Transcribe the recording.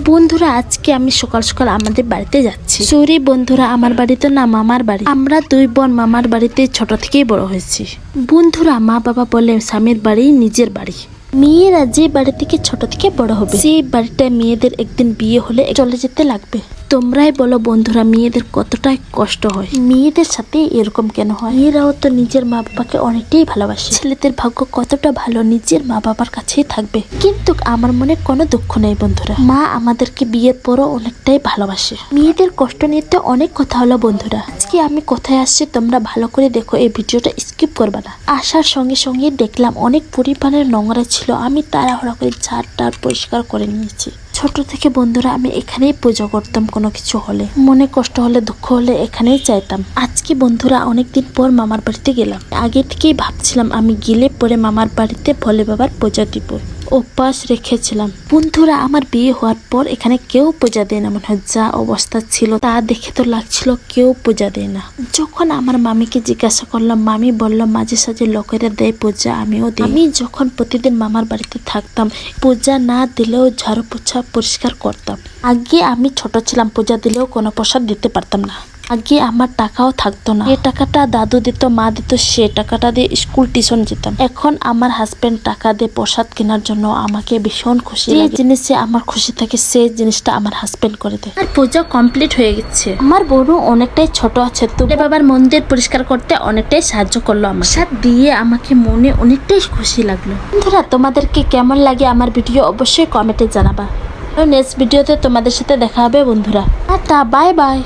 বন্ধুরা আজকে আমি সকাল সকাল আমাদের বাড়িতে যাচ্ছি। সরি বন্ধুরা, আমার বাড়ি তো না, মামার বাড়ি। আমরা দুই বোন মামার বাড়িতে ছোট থেকেই বড় হয়েছি। বন্ধুরা মা বাবা বলে স্বামীর বাড়ি নিজের বাড়ি। মেয়েরা যে বাড়ি থেকে ছোট থেকে বড় হবে সেই বাড়িটায় মেয়েদের একদিন বিয়ে হলে চলে যেতে লাগবে। তোমরাই বলো বন্ধুরা, মেয়েদের কতটাই কষ্ট হয়, মেয়েদের সাথে এরকম কেন হয়? মেয়েরাও তো নিজের মা বাবাকে অনেকটাই ভালোবাসে। ছেলেদের ভাগ্য কতটা ভালো, নিজের মা বাবার কাছেই থাকবে। কিন্তু আমার মনে কোনো দুঃখ নেই বন্ধুরা, মা আমাদেরকে বিয়ের পরও অনেকটাই ভালোবাসে। মেয়েদের কষ্ট নিয়ে তো অনেক কথা হলো বন্ধুরা। আজকে আমি কোথায় আসছি তোমরা ভালো করে দেখো, এই ভিডিওটা স্কিপ করবে না। আসার সঙ্গে সঙ্গে দেখলাম অনেক পরিমাণের নোংরা ছিল। আমি তাড়াহুড়া করে ঝাড় পরিষ্কার করে নিয়েছি। ছোট থেকে বন্ধুরা আমি এখানেই পুজো করতাম, কোনো কিছু হলে, মনে কষ্ট হলে দুঃখ হলে এখানেই চাইতাম। আজকে বন্ধুরা অনেকদিন পর মামার বাড়িতে গেলাম। আগে থেকেই ভাবছিলাম আমি গেলে পরে মামার বাড়িতে ভোলে বাবার পূজা দিব, উপবাস রেখেছিলাম। বন্ধুরা আমার বিয়ে হওয়ার পর এখানে কেউ পূজা দেয় না, মনে হয় যা অবস্থা ছিল তা দেখে তো লাগছিল কেউ পূজা দেয় না। যখন আমার মামিকে জিজ্ঞাসা করলাম, মামি বলল মাঝে সাঝে লোকেরা দেয় পূজা, আমিও দিই। আমি যখন প্রতিদিন মামার বাড়িতে থাকতাম পূজা না দিলেও ঝাড়ু পোছা পরিষ্কার করতাম। আগে আমি ছোট ছিলাম, পূজা দিলেও কোনো প্রসাদ দিতে পারতাম না। আগে আমার টাকাও থাকতো না, যে টাকাটা দাদু দিত মা দিত সে টাকাটা দিয়ে স্কুল টিউশন যেতাম। এখন আমার হাজবেন্ড টাকা দিয়ে প্রসাদ কেনার জন্য আমাকে ভীষণ খুশি লাগে। যে জিনিসে আমার খুশি থাকে সেই জিনিসটা আমার হাজবেন্ড করে দেয়। আর পূজা কমপ্লিট হয়ে গেছে। আমার বোনও অনেকটাই ছোট আছে, তো বাবার মন্দির পরিষ্কার করতে অনেকটাই সাহায্য করলো। আমার সাথে দিয়ে আমাকে মনে অনেকটাই খুশি লাগলো। বন্ধুরা তোমাদেরকে কেমন লাগে আমার ভিডিও অবশ্যই কমেন্টে জানাবা। নেক্সট ভিডিওতে তোমাদের সাথে দেখা হবে বন্ধুরা। Tata, bye bye.